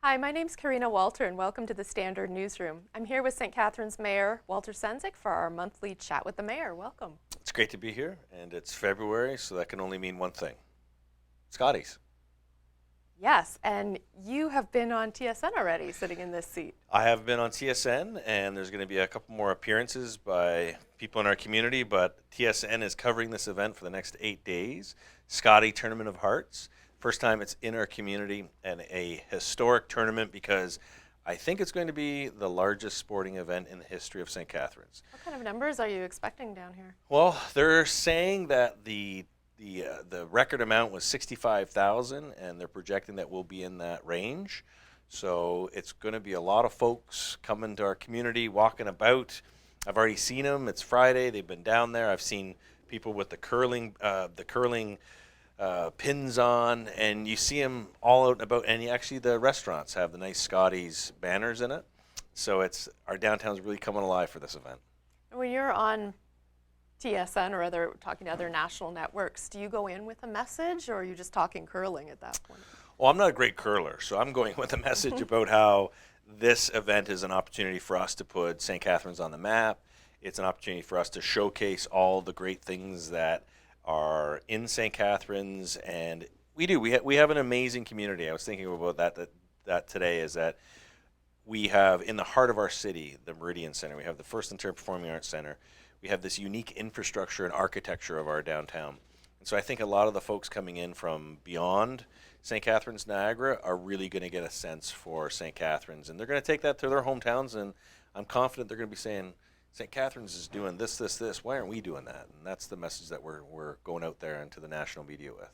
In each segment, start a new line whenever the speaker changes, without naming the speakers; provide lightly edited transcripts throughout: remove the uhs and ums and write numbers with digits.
Hi, my name's Karena Walter, and welcome to the Standard Newsroom. I'm here with St. Catharines Mayor Walter Sendzik for our monthly Chat with the Mayor. Welcome.
It's great to be here, and it's February, so that can only mean one thing. Scotty's.
Yes, and you have been on TSN already, sitting in this seat.
I have been on TSN, and there's going to be a couple more appearances by people in our community, but TSN is covering this event for the next 8 days. Scotty Tournament of Hearts. First time it's in our community, and a historic tournament because I think it's going to be the largest sporting event in the history of St. Catharines.
What kind of numbers are you expecting down here?
Well, they're saying that the record amount was 65,000, and they're projecting that we'll be in that range. So it's going to be a lot of folks coming to our community, walking about. I've already seen them. It's Friday. They've been down there. I've seen people with the curling pins on, and you see them all out and about. And actually, the restaurants have the nice Scotty's banners in it. So our downtown's really coming alive for this event.
When you're on TSN or talking to other national networks, do you go in with a message, or are you just talking curling at that point?
Well, I'm not a great curler, so I'm going with a message about how this event is an opportunity for us to put St. Catharines on the map. It's an opportunity for us to showcase all the great things that are in St. Catharines, and we have an amazing community. I was thinking about that today, is that we have in the heart of our city the Meridian Center. We have the First Ontario Performing Arts Center. We have this unique infrastructure and architecture of our downtown. And so I think a lot of the folks coming in from beyond St. Catharines, Niagara are really going to get a sense for St. Catharines. And they're going to take that to their hometowns, and I'm confident they're going to be saying, St. Catharines is doing this, this, this. Why aren't we doing that? And that's the message that we're going out there into the national media with.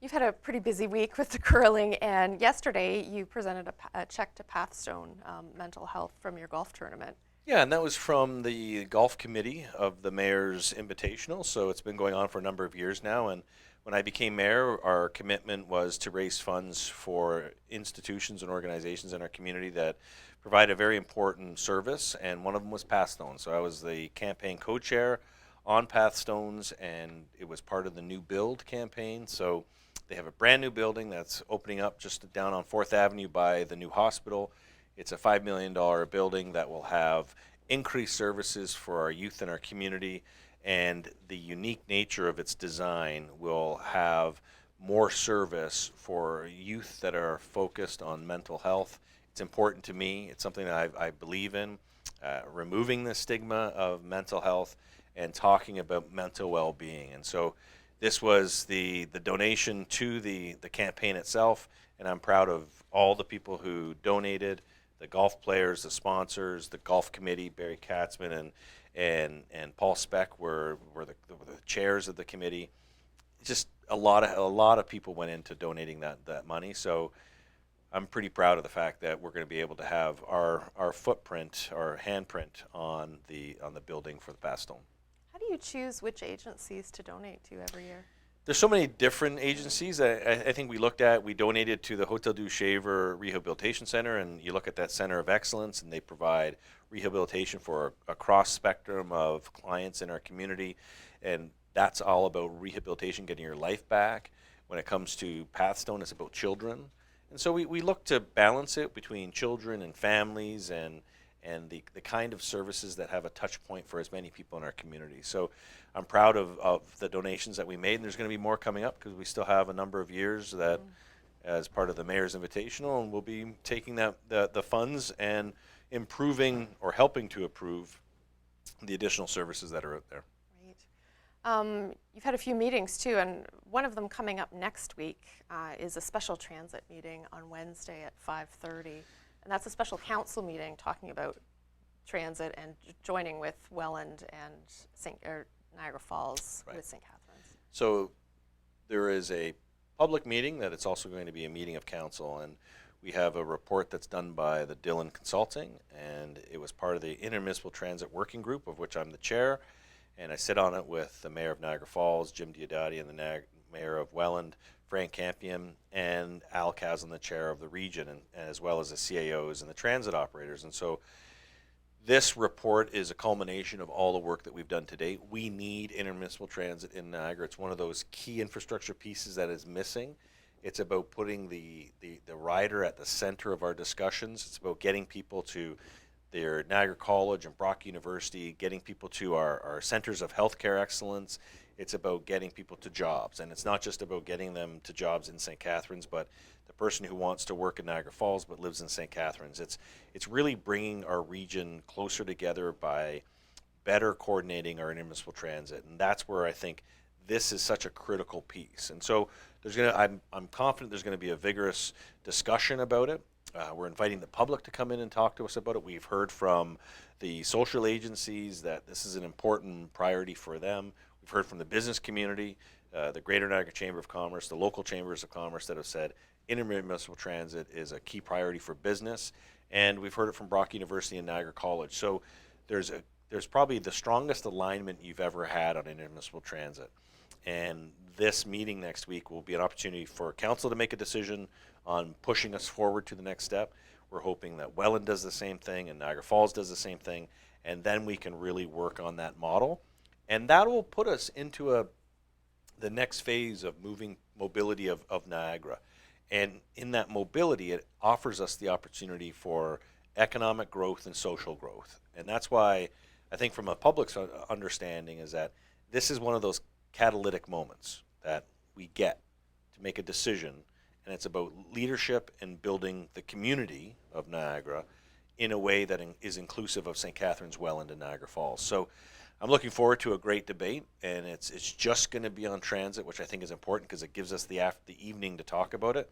You've had a pretty busy week with the curling, and yesterday you presented a check to Pathstone Mental Health from your golf tournament.
Yeah, and that was from the golf committee of the Mayor's Invitational. So it's been going on for a number of years now. And when I became mayor, our commitment was to raise funds for institutions and organizations in our community that provide a very important service. And one of them was Pathstone. So I was the campaign co-chair on Pathstones, and it was part of the New Build campaign. So they have a brand new building that's opening up just down on 4th Avenue by the new hospital. It's a $5 million building that will have increased services for our youth in our community, and the unique nature of its design will have more service for youth that are focused on mental health. It's important to me. It's something that I believe in, removing the stigma of mental health and talking about mental well-being. And so this was the donation to the campaign itself, and I'm proud of all the people who donated. The golf players, the sponsors, the golf committee, Barry Katzman and Paul Speck were the chairs of the committee. Just a lot of people went into donating that money. So I'm pretty proud of the fact that we're going to be able to have our footprint, our handprint on the building for the Pathstone.
How do you choose which agencies to donate to every year?
There's so many different agencies. I think we donated to the Hotel du Shaver Rehabilitation Center, and you look at that center of excellence, and they provide rehabilitation for a cross spectrum of clients in our community, and that's all about rehabilitation, getting your life back. When it comes to Pathstone, it's about children, and so we look to balance it between children and families and the kind of services that have a touch point for as many people in our community. So I'm proud of the donations that we made, and there's going to be more coming up because we still have a number of years that as part of the Mayor's Invitational, and we'll be taking the funds and improving or helping to improve the additional services that are out there.
Right. You've had a few meetings too, and one of them coming up next week is a special transit meeting on Wednesday at 5:30. And that's a special council meeting talking about transit and joining with Welland and Niagara Falls with St. Catharines.
So there is a public meeting that it's also going to be a meeting of council, and we have a report that's done by the Dillon Consulting, and it was part of the Intermunicipal Transit Working Group, of which I'm the chair, and I sit on it with the Mayor of Niagara Falls, Jim Diodati, and the Mayor of Welland, Frank Campion, and Al Caslin, the chair of the region, and as well as the CAOs and the transit operators. And so this report is a culmination of all the work that we've done to date. We need intermunicipal transit in Niagara. It's one of those key infrastructure pieces that is missing, It's about putting the rider at the center of our discussions. It's about getting people to their Niagara College and Brock University, getting people to our centers of healthcare excellence. It's about getting people to jobs. And it's not just about getting them to jobs in St. Catharines, but the person who wants to work in Niagara Falls but lives in St. Catharines. It's really bringing our region closer together by better coordinating our intermunicipal transit. And that's where I think this is such a critical piece. And so I'm confident there's going to be a vigorous discussion about it. We're inviting the public to come in and talk to us about it. We've heard from the social agencies that this is an important priority for them. We've heard from the business community, the Greater Niagara Chamber of Commerce, the local chambers of commerce that have said intermunicipal transit is a key priority for business. And we've heard it from Brock University and Niagara College. So there's probably the strongest alignment you've ever had on intermunicipal transit. And this meeting next week will be an opportunity for council to make a decision on pushing us forward to the next step. We're hoping that Welland does the same thing and Niagara Falls does the same thing, and then we can really work on that model. And that will put us into the next phase of moving mobility of Niagara. And in that mobility, it offers us the opportunity for economic growth and social growth. And that's why I think from a public's understanding is that this is one of those catalytic moments that we get to make a decision, and it's about leadership and building the community of Niagara in a way that is inclusive of St. Catharines, Welland, and Niagara Falls. So I'm looking forward to a great debate, and it's just going to be on transit, which I think is important because it gives us the evening to talk about it.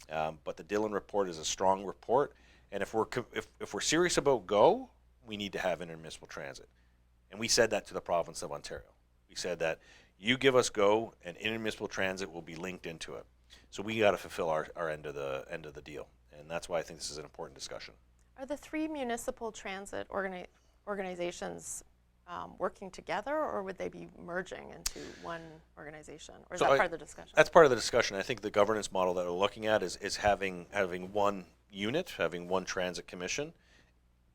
But the Dillon report is a strong report, and if we're serious about GO, we need to have intermunicipal transit. And we said that to the province of Ontario. We said that you give us GO, and intermunicipal transit will be linked into it. So we got to fulfill our end of the deal, and that's why I think this is an important discussion.
Are the three municipal transit organizations working together, or would they be merging into one organization, or is that part of the discussion?
That's part of the discussion. I think the governance model that we're looking at is having one unit, having one transit commission,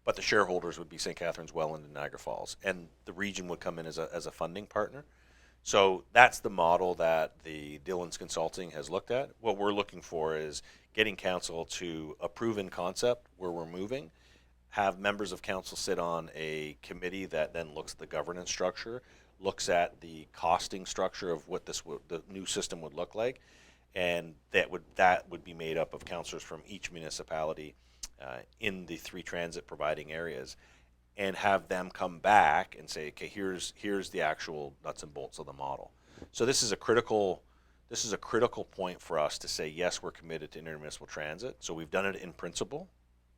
but the shareholders would be St. Catharines, Welland, and Niagara Falls, and the region would come in as a funding partner. So that's the model that the Dillon's Consulting has looked at. What we're looking for is getting council to approve in concept where we're moving, have members of council sit on a committee that then looks at the governance structure, looks at the costing structure of what the new system would look like, and that would be made up of councillors from each municipality in the three transit providing areas, and have them come back and say, okay, here's the actual nuts and bolts of the model. So this is a critical point for us to say, yes, we're committed to intermunicipal transit. So we've done it in principle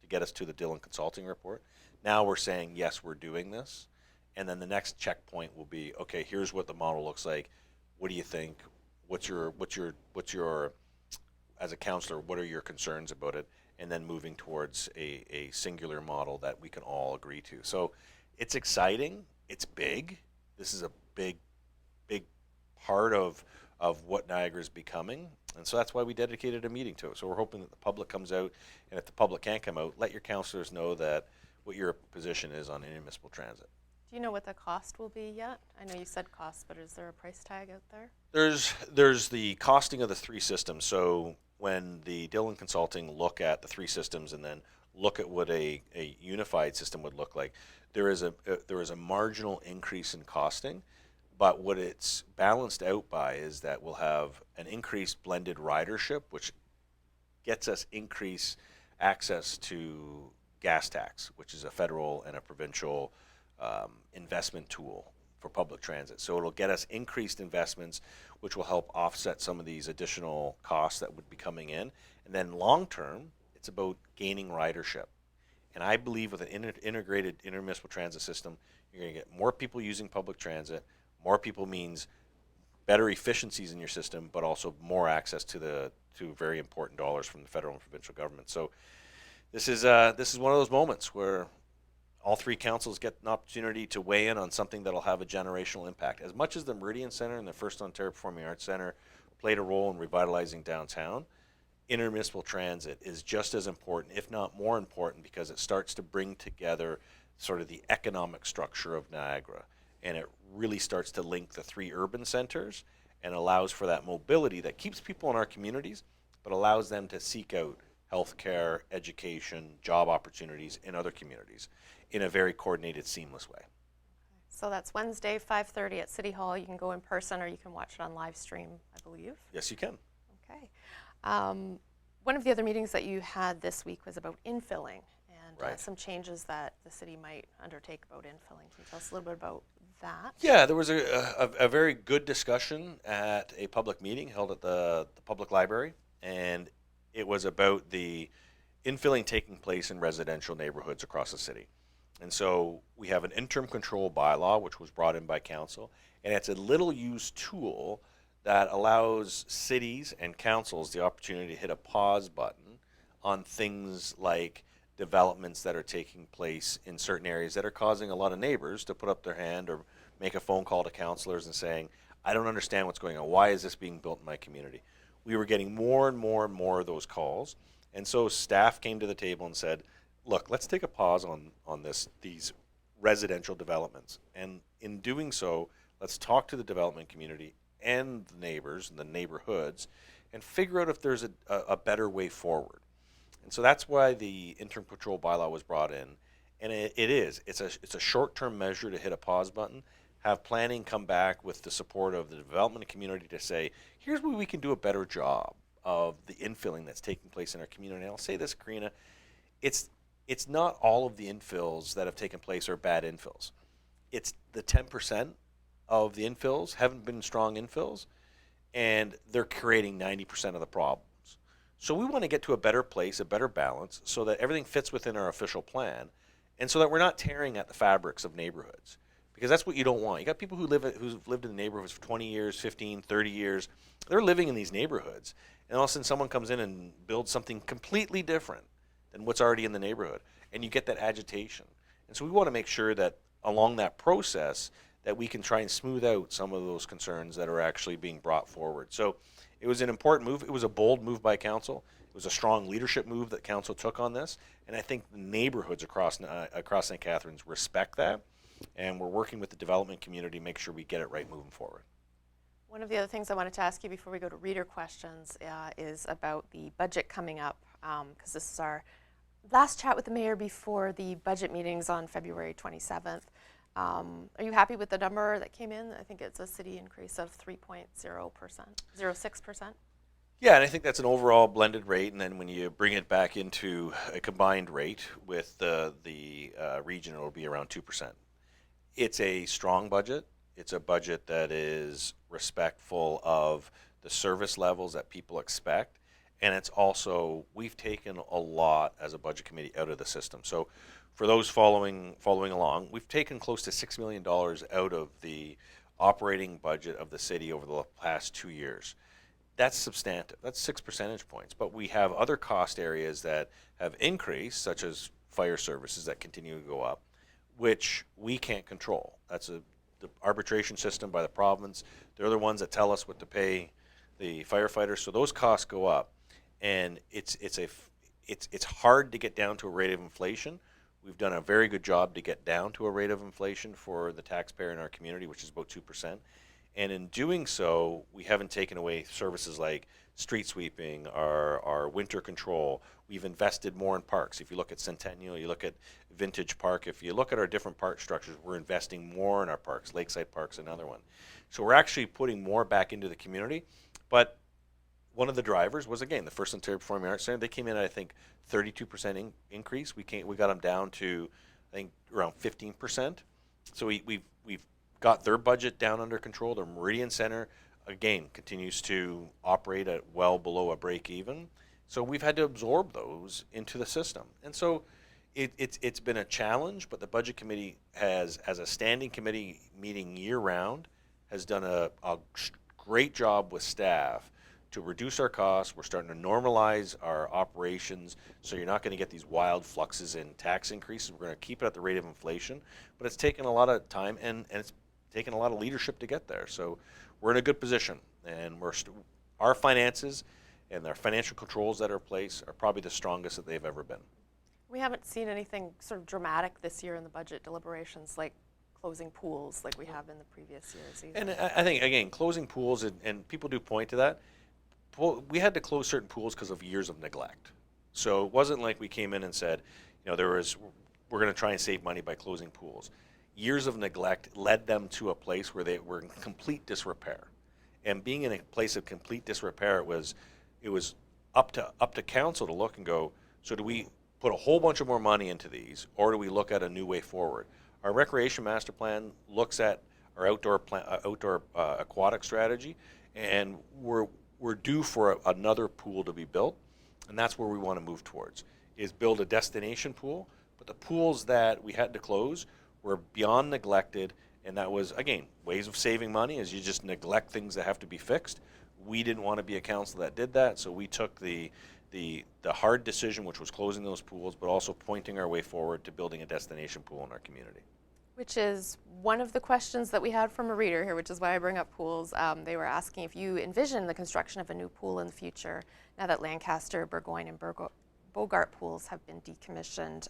to get us to the Dillon Consulting report. Now we're saying, yes, we're doing this. And then the next checkpoint will be, okay, here's what the model looks like. What do you think? What's your as a councillor, what are your concerns about it? And then moving towards a singular model that we can all agree to. So it's exciting. It's big. This is a big part of what Niagara is becoming. And so that's why we dedicated a meeting to it. So we're hoping that the public comes out, and if the public can't come out, let your councillors know that what your position is on intermunicipal transit.
Do you know what the cost will be yet? I know you said cost, but is there a price tag out there?
There's the costing of the three systems. So when the Dillon Consulting look at the three systems and then look at what a unified system would look like, there is a marginal increase in costing, but what it's balanced out by is that we'll have an increased blended ridership, which gets us increased access to gas tax, which is a federal and a provincial investment tool for public transit. So it'll get us increased investments, which will help offset some of these additional costs that would be coming in. And then long term, it's about gaining ridership. And I believe with an integrated intermunicipal transit system, you're going to get more people using public transit. More people means better efficiencies in your system, but also more access to very important dollars from the federal and provincial government. So this is one of those moments where all three councils get an opportunity to weigh in on something that'll have a generational impact. As much as the Meridian Centre and the First Ontario Performing Arts Centre played a role in revitalizing downtown, intermunicipal transit is just as important, if not more important, because it starts to bring together sort of the economic structure of Niagara. And it really starts to link the three urban centers and allows for that mobility that keeps people in our communities but allows them to seek out healthcare, education, job opportunities in other communities in a very coordinated, seamless way.
So that's Wednesday, 5:30 at City Hall. You can go in person or you can watch it on live stream, I believe.
Yes, you can.
Okay. One of the other meetings that you had this week was about infilling and
Right.
some changes that the city might undertake about infilling. Can you tell us a little bit about that?
Yeah, there was a very good discussion at a public meeting held at the public library, and it was about the infilling taking place in residential neighborhoods across the city. And so we have an interim control bylaw, which was brought in by council, and it's a little used tool that allows cities and councils the opportunity to hit a pause button on things like developments that are taking place in certain areas that are causing a lot of neighbors to put up their hand or make a phone call to councilors and saying, I don't understand what's going on. Why is this being built in my community? We were getting more and more and more of those calls. And so staff came to the table and said, look, let's take a pause on these residential developments. And in doing so, let's talk to the development community and the neighbors and the neighborhoods and figure out if there's a better way forward. And so that's why the interim control bylaw was brought in. And it's a short-term measure to hit a pause button, have planning come back with the support of the development community to say, here's where we can do a better job of the infilling that's taking place in our community. And I'll say this, Karena, it's not all of the infills that have taken place are bad infills. It's the 10% of the infills haven't been strong infills, and they're creating 90% of the problems. So we want to get to a better place, a better balance, so that everything fits within our official plan, and so that we're not tearing at the fabrics of neighborhoods. Because that's what you don't want. You got people who've lived in the neighborhoods for 20 years, 15, 30 years. They're living in these neighborhoods, and all of a sudden someone comes in and builds something completely different than what's already in the neighborhood, and you get that agitation. And so we want to make sure that along that process that we can try and smooth out some of those concerns that are actually being brought forward. So it was an important move. It was a bold move by council. It was a strong leadership move that council took on this, and I think the neighborhoods across St. Catharines respect that, and we're working with the development community to make sure we get it right moving forward.
One of the other things I wanted to ask you before we go to reader questions is about the budget coming up, because this is our last chat with the mayor before the budget meetings on February 27th. Are you happy with the number that came in? I think it's a city increase of 3.06%.
Yeah, and I think that's an overall blended rate, and then when you bring it back into a combined rate with the region, it'll be around 2%. It's a strong budget. It's a budget that is respectful of the service levels that people expect, and it's also, we've taken a lot as a budget committee out of the system. So for those following along, we've taken close to $6 million out of the operating budget of the city over the past 2 years. That's substantive. That's 6 percentage points. But we have other cost areas that have increased, such as fire services that continue to go up, which we can't control. That's the arbitration system by the province. They're the ones that tell us what to pay the firefighters. So those costs go up, and it's hard to get down to a rate of inflation. We've done a very good job to get down to a rate of inflation for the taxpayer in our community, which is about 2%. And in doing so, we haven't taken away services like street sweeping, our winter control. We've invested more in parks. If you look at Centennial, you look at Vintage Park. If you look at our different park structures, we're investing more in our parks. Lakeside Park's another one. So we're actually putting more back into the community. But one of the drivers was, again, the First Ontario Performing Arts Center. They came in at, I think, 32% increase. We got them down to, I think, around 15%. So we've got their budget down under control. Their Meridian Center, again, continues to operate at well below a break even. So we've had to absorb those into the system. And so it's been a challenge, but the budget committee has, as a standing committee meeting year round, has done a great job with staff to reduce our costs. We're starting to normalize our operations, so you're not going to get these wild fluxes in tax increases. We're going to keep it at the rate of inflation, but it's taken a lot of time and it's taken a lot of leadership to get there. So we're in a good position, and our finances and our financial controls that are in place are probably the strongest that they've ever been.
We haven't seen anything sort of dramatic this year in the budget deliberations, like closing pools like we have in the previous years either.
And I think, again, closing pools, and people do point to that, we had to close certain pools because of years of neglect. So it wasn't like we came in and said, we're going to try and save money by closing pools. Years of neglect led them to a place where they were in complete disrepair. And being in a place of complete disrepair, it was up to council to look and go, so do we put a whole bunch of more money into these, or do we look at a new way forward? Our recreation master plan looks at our outdoor aquatic strategy, and we're due for another pool to be built, and that's where we want to move towards, is build a destination pool. But the pools that we had to close were beyond neglected, and that was, again, ways of saving money is you just neglect things that have to be fixed. We didn't want to be a council that did that, so we took the hard decision, which was closing those pools, but also pointing our way forward to building a destination pool in our community.
Which is one of the questions that we had from a reader here, which is why I bring up pools. They were asking if you envision the construction of a new pool in the future, now that Lancaster, Burgoyne, and Bogart pools have been decommissioned.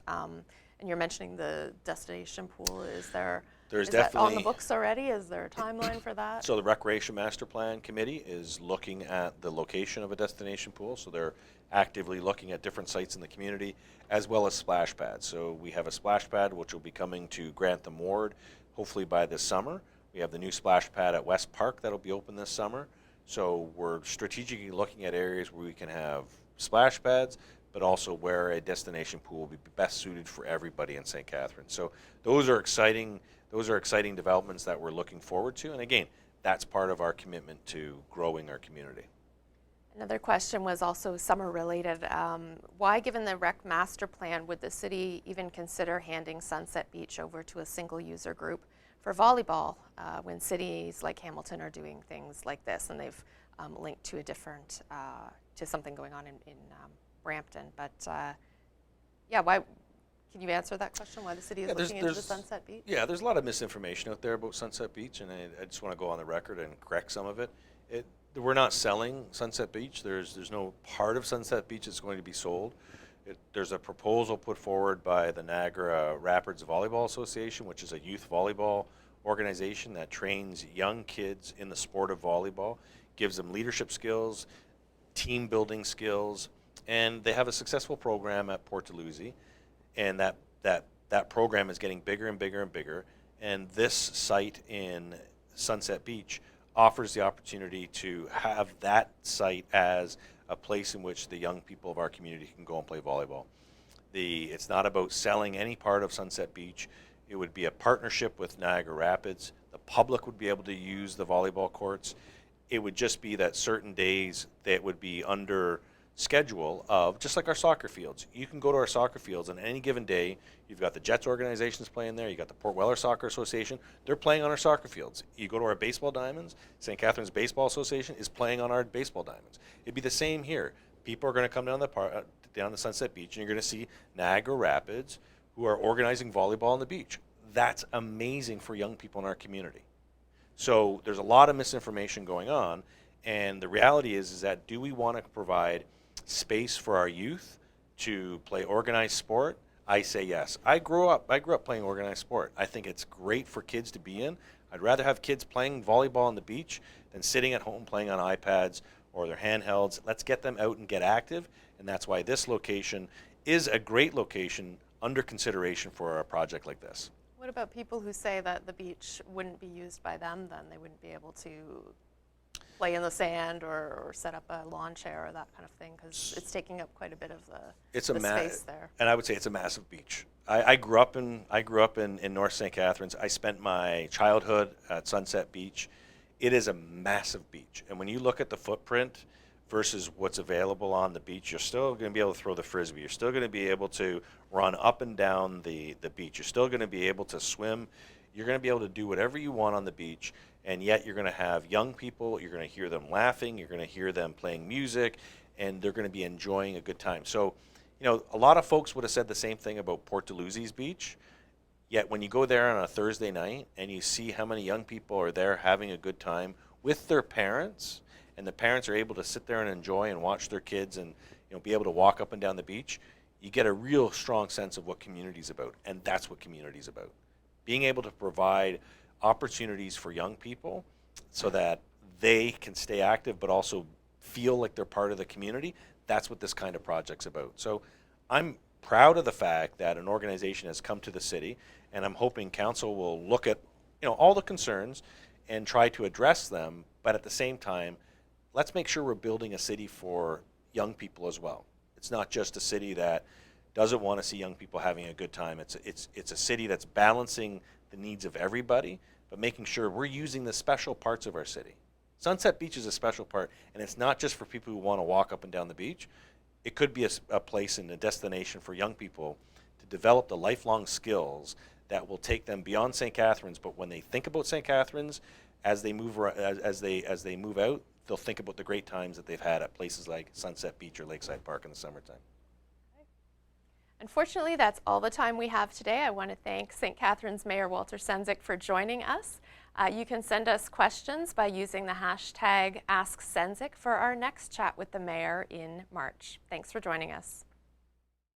And you're mentioning the destination pool. Is that on the books already? Is there a timeline for that?
So the Recreation Master Plan Committee is looking at the location of a destination pool. So they're actively looking at different sites in the community, as well as splash pads. So we have a splash pad which will be coming to Grantham Ward, hopefully by this summer. We have the new splash pad at West Park that'll be open this summer. So we're strategically looking at areas where we can have splash pads, but also where a destination pool will be best suited for everybody in St. Catharines. So those are exciting developments that we're looking forward to. And again, that's part of our commitment to growing our community.
Another question was also summer related. Why, given the rec master plan, would the city even consider handing Sunset Beach over to a single user group for volleyball when cities like Hamilton are doing things like this, and they've linked to to something going on in Brampton? But why? Can you answer that question? Why the city is looking into the Sunset Beach?
Yeah, there's a lot of misinformation out there about Sunset Beach, and I just want to go on the record and correct some of it. We're not selling Sunset Beach. There's no part of Sunset Beach that's going to be sold. There's a proposal put forward by the Niagara Rapids Volleyball Association, which is a youth volleyball organization that trains young kids in the sport of volleyball, gives them leadership skills, team building skills, and they have a successful program at Port Dalhousie, and that program is getting bigger and bigger and bigger. And this site in Sunset Beach offers the opportunity to have that site as a place in which the young people of our community can go and play volleyball. It's not about selling any part of Sunset Beach. It would be a partnership with Niagara Rapids. The public would be able to use the volleyball courts. It would just be that certain days that would be under schedule of, just like our soccer fields. You can go to our soccer fields on any given day. You've got the Jets organizations playing there. You got the Port Weller Soccer Association. They're playing on our soccer fields. You go to our baseball diamonds. St. Catharines Baseball Association is playing on our baseball diamonds. It'd be the same here. People are going to come down the Sunset Beach, and you're going to see Niagara Rapids, who are organizing volleyball on the beach. That's amazing for young people in our community. So there's a lot of misinformation going on, and the reality is that do we want to provide space for our youth to play organized sport? I say yes. I grew up playing organized sport. I think it's great for kids to be in. I'd rather have kids playing volleyball on the beach than sitting at home playing on iPads or their handhelds. Let's get them out and get active, and that's why this location is a great location under consideration for a project like this.
What about people who say that the beach wouldn't be used by them then? They wouldn't be able to play in the sand or set up a lawn chair or that kind of thing, because it's taking up quite a bit of the space there.
And I would say it's a massive beach. I grew up in North St. Catharines. I spent my childhood at Sunset Beach. It is a massive beach, and when you look at the footprint versus what's available on the beach, you're still going to be able to throw the frisbee. You're still going to be able to run up and down the beach. You're still going to be able to swim. You're going to be able to do whatever you want on the beach, and yet you're going to have young people. You're going to hear them laughing. You're going to hear them playing music, and they're going to be enjoying a good time. So, a lot of folks would have said the same thing about Port Dalhousie's beach, yet when you go there on a Thursday night and you see how many young people are there having a good time with their parents, and the parents are able to sit there and enjoy and watch their kids and be able to walk up and down the beach, you get a real strong sense of what community is about, and that's what community is about. Being able to provide opportunities for young people so that they can stay active but also feel like they're part of the community. That's what this kind of project's about. So I'm proud of the fact that an organization has come to the city, and I'm hoping council will look at all the concerns and try to address them, but at the same time, let's make sure we're building a city for young people as well. It's not just a city that doesn't want to see young people having a good time. It's a city that's balancing the needs of everybody, but making sure we're using the special parts of our city. Sunset Beach is a special part, and it's not just for people who want to walk up and down the beach. It could be a place and a destination for young people to develop the lifelong skills that will take them beyond St. Catharines. But when they think about St. Catharines, as they move as they move out, they'll think about the great times that they've had at places like Sunset Beach or Lakeside Park in the summertime.
Unfortunately, that's all the time we have today. I want to thank St. Catharines Mayor Walter Sendzik for joining us. You can send us questions by using the hashtag AskSendzik for our next chat with the mayor in March. Thanks for joining us.